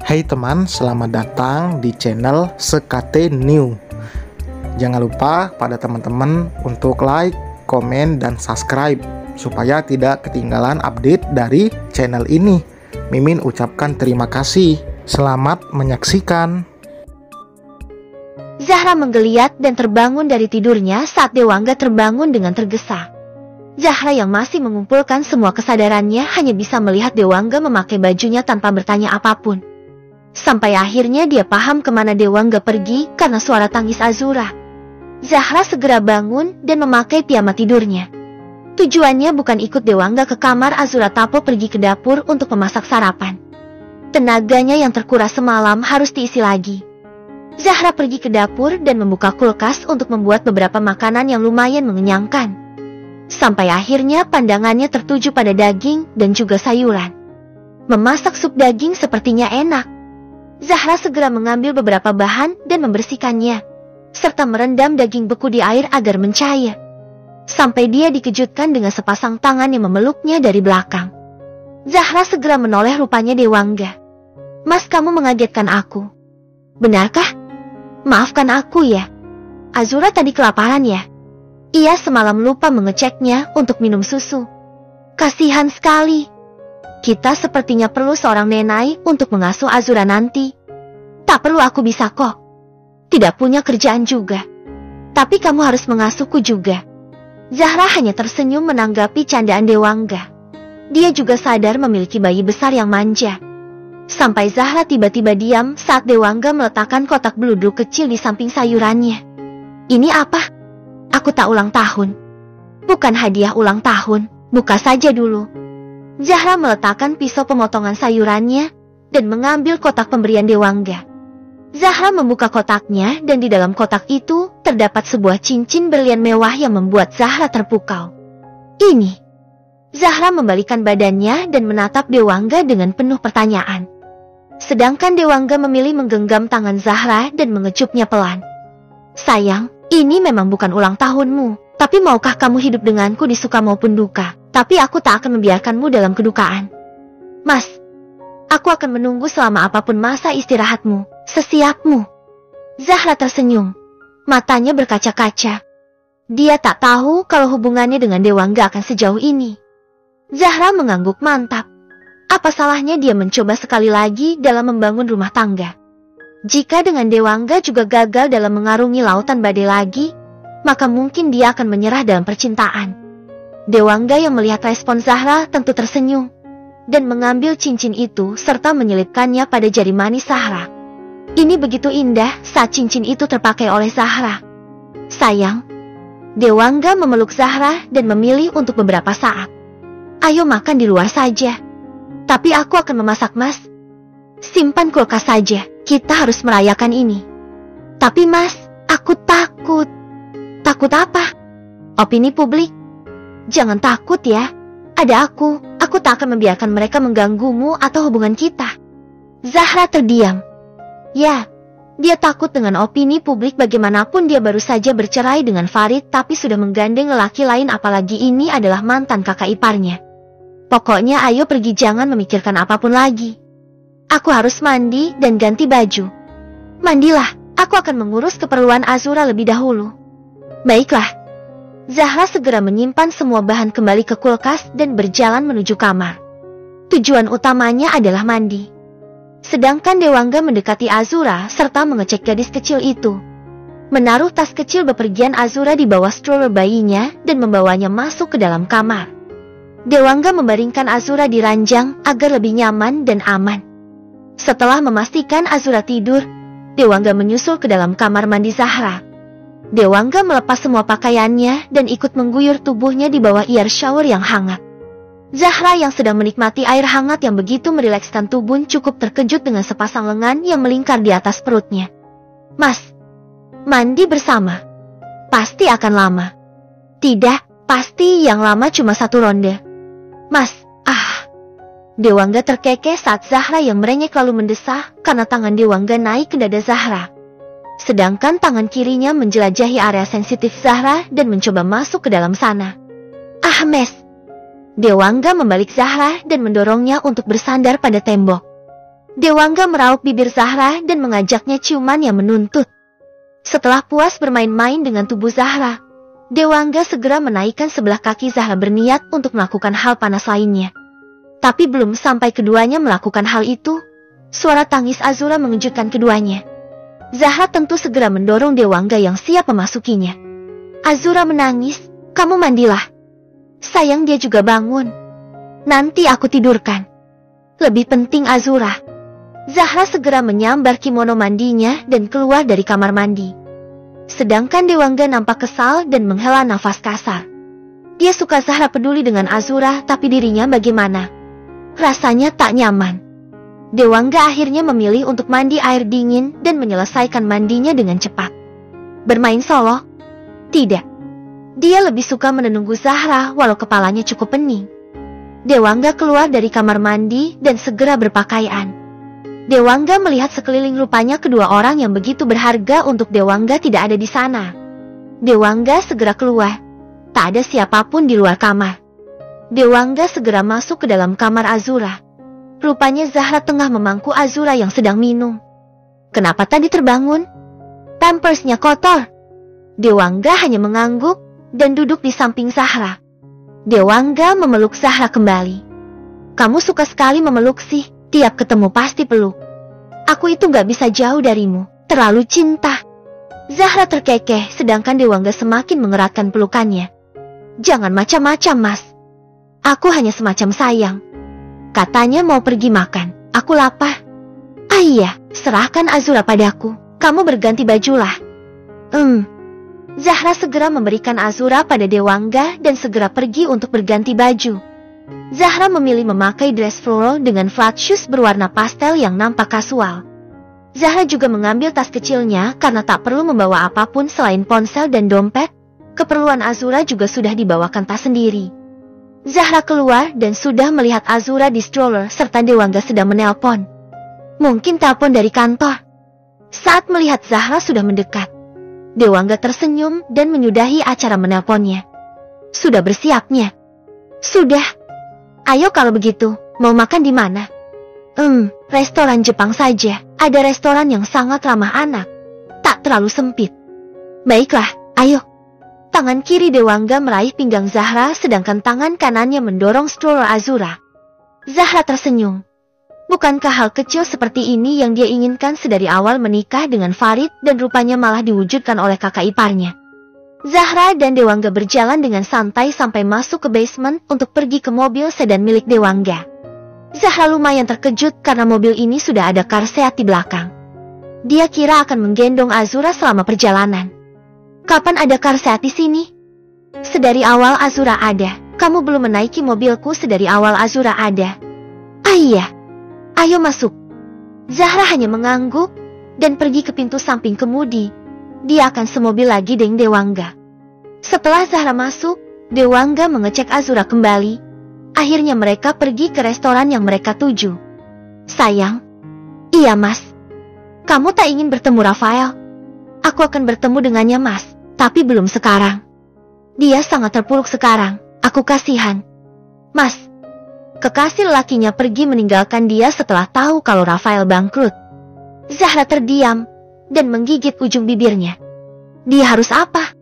Hai teman, selamat datang di channel SKT New. Jangan lupa pada teman-teman untuk like, komen, dan subscribe supaya tidak ketinggalan update dari channel ini. Mimin ucapkan terima kasih. Selamat menyaksikan. Zahra menggeliat dan terbangun dari tidurnya saat Dewangga terbangun dengan tergesa. Zahra yang masih mengumpulkan semua kesadarannya hanya bisa melihat Dewangga memakai bajunya tanpa bertanya apapun. Sampai akhirnya dia paham kemana Dewangga pergi karena suara tangis Azura. Zahra segera bangun dan memakai piyama tidurnya. Tujuannya bukan ikut Dewangga ke kamar Azura Tapo pergi ke dapur untuk memasak sarapan. Tenaganya yang terkuras semalam harus diisi lagi. Zahra pergi ke dapur dan membuka kulkas untuk membuat beberapa makanan yang lumayan mengenyangkan. Sampai akhirnya pandangannya tertuju pada daging dan juga sayuran. Memasak sup daging sepertinya enak. Zahra segera mengambil beberapa bahan dan membersihkannya, serta merendam daging beku di air agar mencair. Sampai dia dikejutkan dengan sepasang tangan yang memeluknya dari belakang. Zahra segera menoleh rupanya Dewangga. "Mas, kamu mengagetkan aku." "Benarkah? Maafkan aku ya. Azura tadi kelaparan ya?" "Iya, semalam lupa mengeceknya untuk minum susu." "Kasihan sekali. Kita sepertinya perlu seorang nenai untuk mengasuh Azura nanti." "Tak perlu, aku bisa kok. Tidak punya kerjaan juga. Tapi kamu harus mengasuhku juga." Zahra hanya tersenyum menanggapi candaan Dewangga. Dia juga sadar memiliki bayi besar yang manja. Sampai Zahra tiba-tiba diam saat Dewangga meletakkan kotak beludru kecil di samping sayurannya. "Ini apa?" "Aku tak ulang tahun." "Bukan hadiah ulang tahun, buka saja dulu." Zahra meletakkan pisau pemotongan sayurannya dan mengambil kotak pemberian Dewangga. Zahra membuka kotaknya dan di dalam kotak itu terdapat sebuah cincin berlian mewah yang membuat Zahra terpukau. "Ini?" Zahra membalikkan badannya dan menatap Dewangga dengan penuh pertanyaan. Sedangkan Dewangga memilih menggenggam tangan Zahra dan mengecupnya pelan. "Sayang, ini memang bukan ulang tahunmu, tapi maukah kamu hidup denganku di suka maupun duka? Tapi aku tak akan membiarkanmu dalam kedukaan." "Mas, aku akan menunggu selama apapun masa istirahatmu, sesiapmu." Zahra tersenyum. Matanya berkaca-kaca. Dia tak tahu kalau hubungannya dengan Dewangga akan sejauh ini. Zahra mengangguk mantap. Apa salahnya dia mencoba sekali lagi dalam membangun rumah tangga? Jika dengan Dewangga juga gagal dalam mengarungi lautan badai lagi, maka mungkin dia akan menyerah dalam percintaan. Dewangga yang melihat respon Zahra tentu tersenyum dan mengambil cincin itu serta menyelipkannya pada jari manis Zahra. Ini begitu indah saat cincin itu terpakai oleh Zahra. "Sayang." Dewangga memeluk Zahra dan memilih untuk beberapa saat. "Ayo makan di luar saja." "Tapi aku akan memasak, Mas." "Simpan kulkas saja, kita harus merayakan ini." "Tapi Mas, aku takut." "Takut apa?" "Opini publik." "Jangan takut ya, ada aku tak akan membiarkan mereka mengganggumu atau hubungan kita." Zahra terdiam. Ya, dia takut dengan opini publik. Bagaimanapun dia baru saja bercerai dengan Farid tapi sudah menggandeng lelaki lain, apalagi ini adalah mantan kakak iparnya. "Pokoknya ayo pergi, jangan memikirkan apapun lagi." "Aku harus mandi dan ganti baju." "Mandilah, aku akan mengurus keperluan Azura lebih dahulu." "Baiklah." Zahra segera menyimpan semua bahan kembali ke kulkas dan berjalan menuju kamar. Tujuan utamanya adalah mandi. Sedangkan Dewangga mendekati Azura serta mengecek gadis kecil itu. Menaruh tas kecil bepergian Azura di bawah stroller bayinya dan membawanya masuk ke dalam kamar. Dewangga membaringkan Azura di ranjang agar lebih nyaman dan aman. Setelah memastikan Azura tidur, Dewangga menyusul ke dalam kamar mandi Zahra. Dewangga melepas semua pakaiannya dan ikut mengguyur tubuhnya di bawah air shower yang hangat. Zahra yang sedang menikmati air hangat yang begitu merilekskan tubuh cukup terkejut dengan sepasang lengan yang melingkar di atas perutnya. "Mas, mandi bersama? Pasti akan lama." "Tidak, pasti yang lama cuma 1 ronde." "Mas, Dewangga terkekeh saat Zahra yang merengek lalu mendesah karena tangan Dewangga naik ke dada Zahra. Sedangkan tangan kirinya menjelajahi area sensitif Zahra dan mencoba masuk ke dalam sana. Mes." Dewangga membalik Zahra dan mendorongnya untuk bersandar pada tembok. Dewangga meraup bibir Zahra dan mengajaknya ciuman yang menuntut. Setelah puas bermain-main dengan tubuh Zahra, Dewangga segera menaikkan sebelah kaki Zahra berniat untuk melakukan hal panas lainnya. Tapi belum sampai keduanya melakukan hal itu, suara tangis Azura mengejutkan keduanya. Zahra tentu segera mendorong Dewangga yang siap memasukinya. Azura menangis, "Kamu mandilah." "Sayang, dia juga bangun. Nanti aku tidurkan." "Lebih penting Azura." Zahra segera menyambar kimono mandinya dan keluar dari kamar mandi. Sedangkan Dewangga nampak kesal dan menghela nafas kasar. Dia suka Zahra peduli dengan Azura, tapi dirinya bagaimana? Rasanya tak nyaman. Dewangga akhirnya memilih untuk mandi air dingin dan menyelesaikan mandinya dengan cepat. Bermain solo? Tidak. Dia lebih suka menunggu Zahra walau kepalanya cukup pening. Dewangga keluar dari kamar mandi dan segera berpakaian. Dewangga melihat sekeliling, rupanya kedua orang yang begitu berharga untuk Dewangga tidak ada di sana. Dewangga segera keluar. Tak ada siapapun di luar kamar. Dewangga segera masuk ke dalam kamar Azura. Rupanya Zahra tengah memangku Azura yang sedang minum. "Kenapa tadi terbangun?" "Pampersnya kotor." Dewangga hanya mengangguk dan duduk di samping Zahra. Dewangga memeluk Zahra kembali. "Kamu suka sekali memeluk sih. Tiap ketemu pasti peluk." "Aku itu gak bisa jauh darimu, terlalu cinta." Zahra terkekeh sedangkan Dewangga semakin mengeratkan pelukannya. "Jangan macam-macam, Mas. Aku hanya semacam sayang." Katanya mau pergi makan. "Aku lapar." "Ah iya, serahkan Azura padaku. Kamu berganti bajulah." Zahra segera memberikan Azura pada Dewangga dan segera pergi untuk berganti baju. Zahra memilih memakai dress floral dengan flat shoes berwarna pastel yang nampak kasual. Zahra juga mengambil tas kecilnya karena tak perlu membawa apapun selain ponsel dan dompet. Keperluan Azura juga sudah dibawakan tas sendiri. Zahra keluar dan sudah melihat Azura di stroller serta Dewangga sedang menelpon. Mungkin telepon dari kantor. Saat melihat Zahra sudah mendekat, Dewangga tersenyum dan menyudahi acara menelponnya. "Sudah bersiapnya?" "Sudah." "Ayo kalau begitu, mau makan di mana?" Restoran Jepang saja. Ada restoran yang sangat ramah anak. Tak terlalu sempit." "Baiklah, ayo." Tangan kiri Dewangga meraih pinggang Zahra sedangkan tangan kanannya mendorong stroller Azura. Zahra tersenyum. Bukankah hal kecil seperti ini yang dia inginkan sedari awal menikah dengan Farid dan rupanya malah diwujudkan oleh kakak iparnya. Zahra dan Dewangga berjalan dengan santai sampai masuk ke basement untuk pergi ke mobil sedan milik Dewangga. Zahra lumayan terkejut karena mobil ini sudah ada car seat di belakang. Dia kira akan menggendong Azura selama perjalanan. "Kapan ada car seat di sini?" "Sedari awal Azura ada. Kamu belum menaiki mobilku sedari awal Azura ada." "Ah iya. Ayo masuk." Zahra hanya mengangguk dan pergi ke pintu samping kemudi. Dia akan semobil lagi dengan Dewangga. Setelah Zahra masuk, Dewangga mengecek Azura kembali. Akhirnya mereka pergi ke restoran yang mereka tuju. "Sayang." "Iya, Mas." "Kamu tak ingin bertemu Rafael?" "Aku akan bertemu dengannya, Mas, tapi belum sekarang. Dia sangat terpuruk sekarang. Aku kasihan." "Mas." Kekasih lelakinya pergi meninggalkan dia setelah tahu kalau Rafael bangkrut. Zahra terdiam dan menggigit ujung bibirnya. Dia harus apa?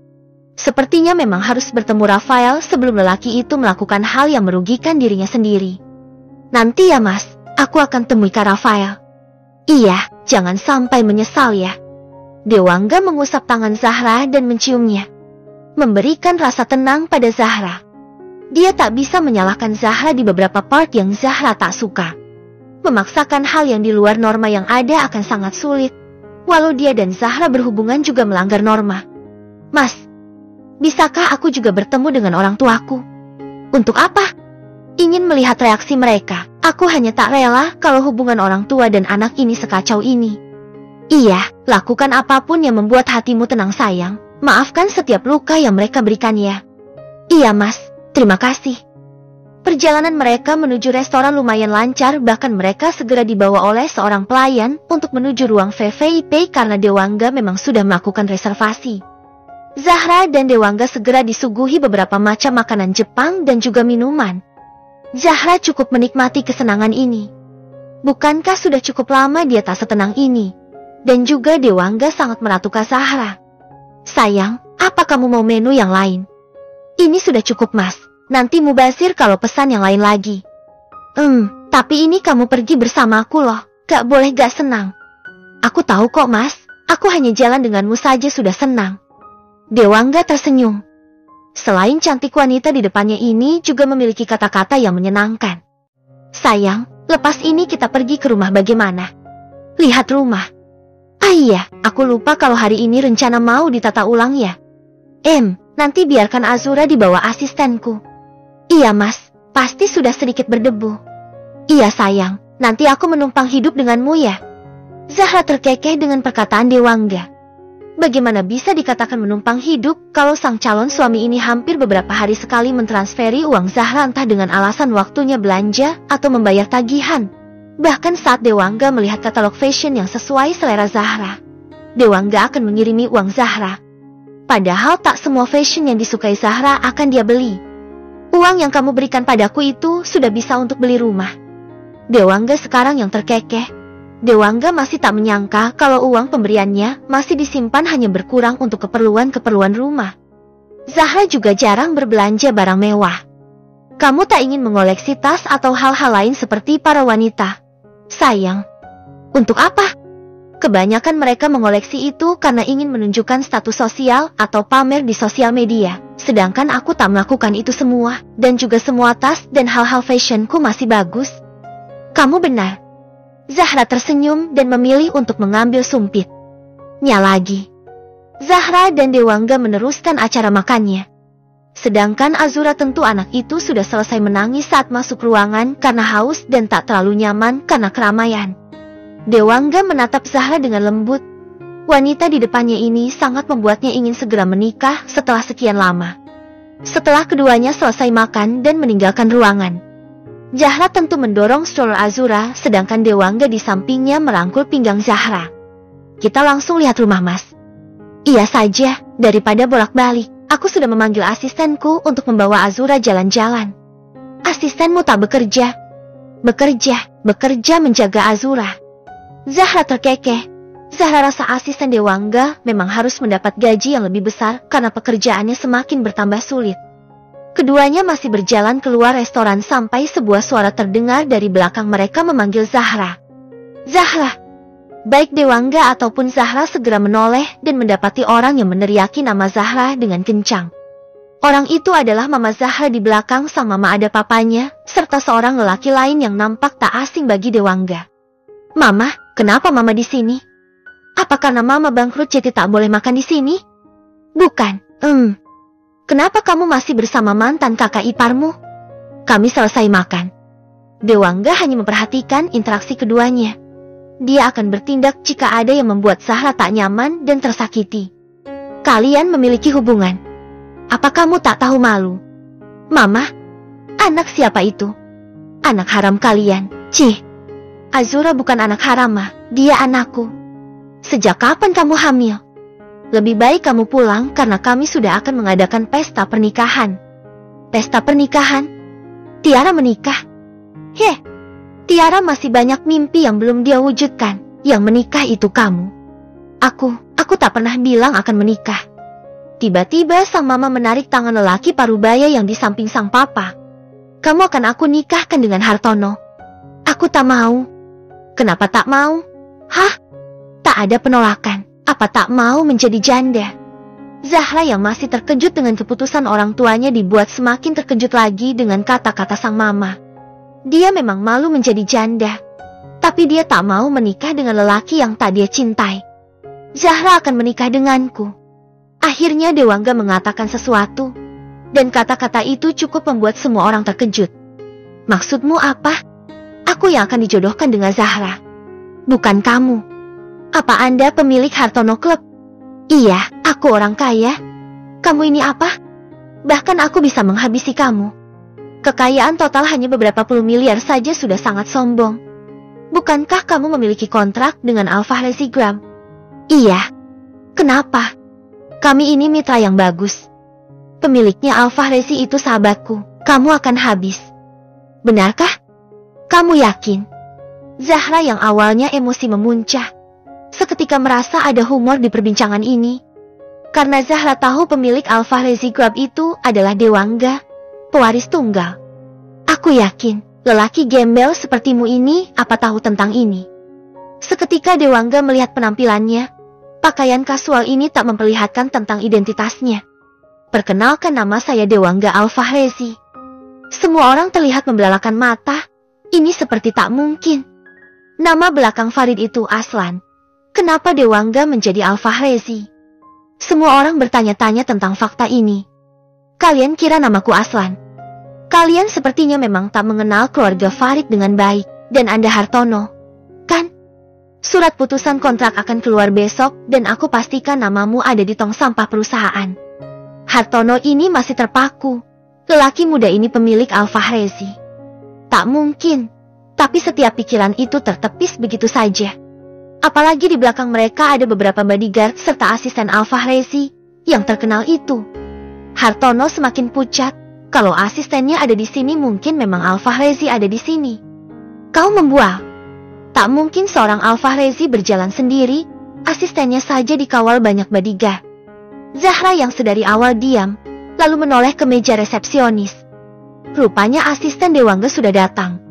Sepertinya memang harus bertemu Rafael sebelum lelaki itu melakukan hal yang merugikan dirinya sendiri. "Nanti ya, Mas, aku akan temui Kak Rafael." "Iya, jangan sampai menyesal ya." Dewangga mengusap tangan Zahra dan menciumnya, memberikan rasa tenang pada Zahra. Dia tak bisa menyalahkan Zahra di beberapa part yang Zahra tak suka. Memaksakan hal yang di luar norma yang ada akan sangat sulit. Walau dia dan Zahra berhubungan juga melanggar norma. "Mas, bisakah aku juga bertemu dengan orang tuaku?" "Untuk apa?" "Ingin melihat reaksi mereka. Aku hanya tak rela kalau hubungan orang tua dan anak ini sekacau ini." "Iya, lakukan apapun yang membuat hatimu tenang sayang. Maafkan setiap luka yang mereka berikan ya." "Iya, Mas. Terima kasih." Perjalanan mereka menuju restoran lumayan lancar, bahkan mereka segera dibawa oleh seorang pelayan untuk menuju ruang VVIP karena Dewangga memang sudah melakukan reservasi. Zahra dan Dewangga segera disuguhi beberapa macam makanan Jepang dan juga minuman. Zahra cukup menikmati kesenangan ini. Bukankah sudah cukup lama dia tak setenang ini? Dan juga Dewangga sangat meratukan Zahra. Sayang, apa kamu mau menu yang lain? Ini sudah cukup, Mas. Nanti mubazir kalau pesan yang lain lagi. Tapi ini kamu pergi bersamaku loh. Gak boleh gak senang. Aku tahu kok, Mas. Aku hanya jalan denganmu saja sudah senang. Dewangga tersenyum. Selain cantik, wanita di depannya ini juga memiliki kata-kata yang menyenangkan. Sayang, lepas ini kita pergi ke rumah bagaimana? Lihat rumah. Ah iya, aku lupa kalau hari ini rencana mau ditata ulang ya. Nanti biarkan Azura dibawa asistenku. Iya, Mas. Pasti sudah sedikit berdebu. Iya, sayang. Nanti aku menumpang hidup denganmu ya. Zahra terkekeh dengan perkataan Dewangga. Bagaimana bisa dikatakan menumpang hidup kalau sang calon suami ini hampir beberapa hari sekali mentransferi uang Zahra entah dengan alasan waktunya belanja atau membayar tagihan. Bahkan saat Dewangga melihat katalog fashion yang sesuai selera Zahra, Dewangga akan mengirimi uang Zahra. Padahal tak semua fashion yang disukai Zahra akan dia beli. Uang yang kamu berikan padaku itu sudah bisa untuk beli rumah. Dewangga sekarang yang terkekeh. Dewangga masih tak menyangka kalau uang pemberiannya masih disimpan hanya berkurang untuk keperluan-keperluan rumah. Zahra juga jarang berbelanja barang mewah. Kamu tak ingin mengoleksi tas atau hal-hal lain seperti para wanita? Sayang, untuk apa? Kebanyakan mereka mengoleksi itu karena ingin menunjukkan status sosial atau pamer di sosial media. Sedangkan aku tak melakukan itu semua, dan juga semua tas dan hal-hal fashionku masih bagus. Kamu benar. Zahra tersenyum dan memilih untuk mengambil sumpit. Nya lagi. Zahra dan Dewangga meneruskan acara makannya. Sedangkan Azura tentu anak itu sudah selesai menangis saat masuk ruangan karena haus dan tak terlalu nyaman karena keramaian. Dewangga menatap Zahra dengan lembut. Wanita di depannya ini sangat membuatnya ingin segera menikah setelah sekian lama. Setelah keduanya selesai makan dan meninggalkan ruangan, Zahra tentu mendorong stroller Azura, sedangkan Dewangga di sampingnya merangkul pinggang Zahra. Kita langsung lihat rumah, Mas. Iya saja, daripada bolak-balik, aku sudah memanggil asistenku untuk membawa Azura jalan-jalan. Asistenmu tak bekerja? Bekerja menjaga Azura. Zahra terkekeh. Zahra rasa asisten Dewangga memang harus mendapat gaji yang lebih besar karena pekerjaannya semakin bertambah sulit. Keduanya masih berjalan keluar restoran sampai sebuah suara terdengar dari belakang mereka memanggil Zahra. Zahra! Baik Dewangga ataupun Zahra segera menoleh dan mendapati orang yang meneriaki nama Zahra dengan kencang. Orang itu adalah Mama Zahra di belakang sang mama ada papanya, serta seorang lelaki lain yang nampak tak asing bagi Dewangga. Mama, kenapa Mama di sini? Apa karena Mama bangkrut jadi tak boleh makan di sini? Bukan. Kenapa kamu masih bersama mantan kakak iparmu? Kami selesai makan. Dewangga hanya memperhatikan interaksi keduanya. Dia akan bertindak jika ada yang membuat Zahra tak nyaman dan tersakiti. Kalian memiliki hubungan. Apa kamu tak tahu malu? Mama, anak siapa itu? Anak haram kalian. Cih. Azura bukan anak haram, Ma. Dia anakku. Sejak kapan kamu hamil? Lebih baik kamu pulang karena kami sudah akan mengadakan pesta pernikahan. Pesta pernikahan? Tiara menikah? Tiara masih banyak mimpi yang belum dia wujudkan. Yang menikah itu kamu. Aku tak pernah bilang akan menikah. Tiba-tiba sang mama menarik tangan lelaki parubaya yang di samping sang papa. Kamu akan aku nikahkan dengan Hartono. Aku tak mau. Kenapa tak mau? Hah? Tak ada penolakan. Apa tak mau menjadi janda? Zahra yang masih terkejut dengan keputusan orang tuanya dibuat semakin terkejut lagi dengan kata-kata sang mama. Dia memang malu menjadi janda. Tapi dia tak mau menikah dengan lelaki yang tak dia cintai. Zahra akan menikah denganku. Akhirnya Dewangga mengatakan sesuatu. Dan kata-kata itu cukup membuat semua orang terkejut. Maksudmu apa? Aku yang akan dijodohkan dengan Zahra. Bukan kamu. Apa Anda pemilik Hartono Club? Iya, aku orang kaya. Kamu ini apa? Bahkan aku bisa menghabisi kamu. Kekayaan total hanya beberapa puluh miliar saja sudah sangat sombong. Bukankah kamu memiliki kontrak dengan Al-Fahrezi Gram? Iya. Kenapa? Kami ini mitra yang bagus. Pemiliknya Al-Fahrezi itu sahabatku. Kamu akan habis. Benarkah? Kamu yakin? Zahra yang awalnya emosi memuncah, seketika merasa ada humor di perbincangan ini. Karena Zahra tahu pemilik Al-Fahrezi Group itu adalah Dewangga, pewaris tunggal. Aku yakin, lelaki gembel sepertimu ini apa tahu tentang ini. Seketika Dewangga melihat penampilannya, pakaian kasual ini tak memperlihatkan tentang identitasnya. Perkenalkan, nama saya Dewangga Al-Fahrezi. Semua orang terlihat membelalakan mata, ini seperti tak mungkin. Nama belakang Farid itu Aslan. Kenapa Dewangga menjadi Al-Fahrezi? Semua orang bertanya-tanya tentang fakta ini. Kalian kira namaku Aslan? Kalian sepertinya memang tak mengenal keluarga Farid dengan baik. Dan Anda Hartono, kan? Surat putusan kontrak akan keluar besok dan aku pastikan namamu ada di tong sampah perusahaan. Hartono ini masih terpaku. Lelaki muda ini pemilik Al-Fahrezi. Tak mungkin. Tapi setiap pikiran itu tertepis begitu saja. Apalagi di belakang mereka ada beberapa bodyguard serta asisten Al-Fahrezi yang terkenal itu. Hartono semakin pucat. Kalau asistennya ada di sini, mungkin memang Al-Fahrezi ada di sini. Kau membual. Tak mungkin seorang Al-Fahrezi berjalan sendiri, asistennya saja dikawal banyak bodyguard. Zahra yang sedari awal diam, lalu menoleh ke meja resepsionis. Rupanya asisten Dewangga sudah datang.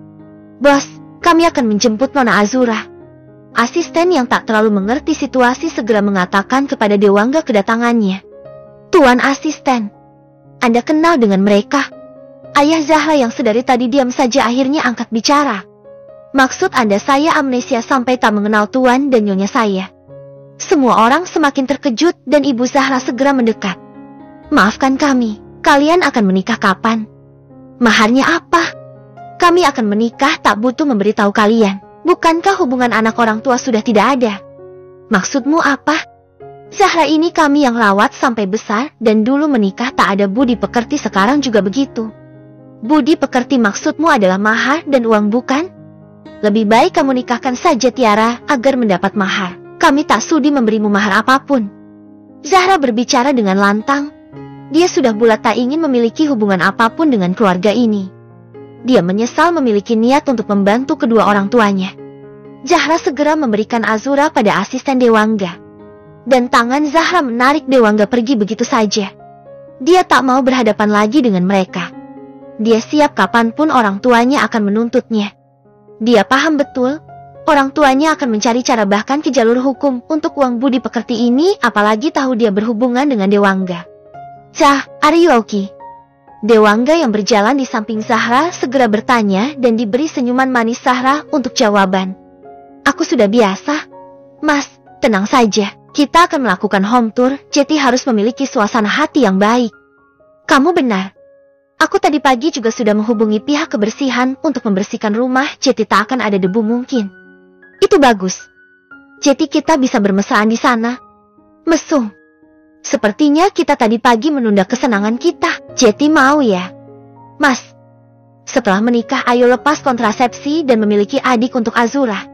Bos, kami akan menjemput Nona Azura. Asisten yang tak terlalu mengerti situasi segera mengatakan kepada Dewangga kedatangannya. Tuan asisten, Anda kenal dengan mereka? Ayah Zahra yang sedari tadi diam saja akhirnya angkat bicara. Maksud Anda saya amnesia sampai tak mengenal tuan dan nyonya saya? Semua orang semakin terkejut dan Ibu Zahra segera mendekat. Maafkan kami, kalian akan menikah kapan? Maharnya apa? Kami akan menikah tak butuh memberitahu kalian. Bukankah hubungan anak orang tua sudah tidak ada? Maksudmu apa? Zahra ini kami yang rawat sampai besar dan dulu menikah tak ada budi pekerti, sekarang juga begitu. Budi pekerti maksudmu adalah mahar dan uang, bukan? Lebih baik kamu nikahkan saja Tiara agar mendapat mahar. Kami tak sudi memberimu mahar apapun. Zahra berbicara dengan lantang. Dia sudah bulat tak ingin memiliki hubungan apapun dengan keluarga ini. Dia menyesal memiliki niat untuk membantu kedua orang tuanya. Zahra segera memberikan Azura pada asisten Dewangga. Dan tangan Zahra menarik Dewangga pergi begitu saja. Dia tak mau berhadapan lagi dengan mereka. Dia siap kapanpun orang tuanya akan menuntutnya. Dia paham betul, orang tuanya akan mencari cara bahkan ke jalur hukum untuk uang budi pekerti ini, apalagi tahu dia berhubungan dengan Dewangga. Cah, are you okay? Dewangga yang berjalan di samping Zahra segera bertanya dan diberi senyuman manis Zahra untuk jawaban. Aku sudah biasa. Mas, tenang saja. Kita akan melakukan home tour, jadi harus memiliki suasana hati yang baik. Kamu benar. Aku tadi pagi juga sudah menghubungi pihak kebersihan untuk membersihkan rumah, jadi tak akan ada debu mungkin. Itu bagus. Jadi kita bisa bermesraan di sana. Mesum. Sepertinya kita tadi pagi menunda kesenangan kita. Jadi mau ya? Mas, setelah menikah ayo lepas kontrasepsi dan memiliki adik untuk Azura.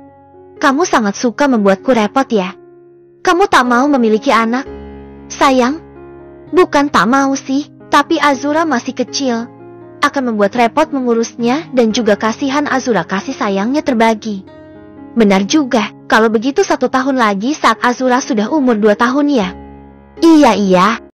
Kamu sangat suka membuatku repot ya? Kamu tak mau memiliki anak? Sayang? Bukan tak mau sih, tapi Azura masih kecil. Akan membuat repot mengurusnya dan juga kasihan Azura, kasih sayangnya terbagi. Benar juga, kalau begitu 1 tahun lagi saat Azura sudah umur 2 tahun ya? Iya.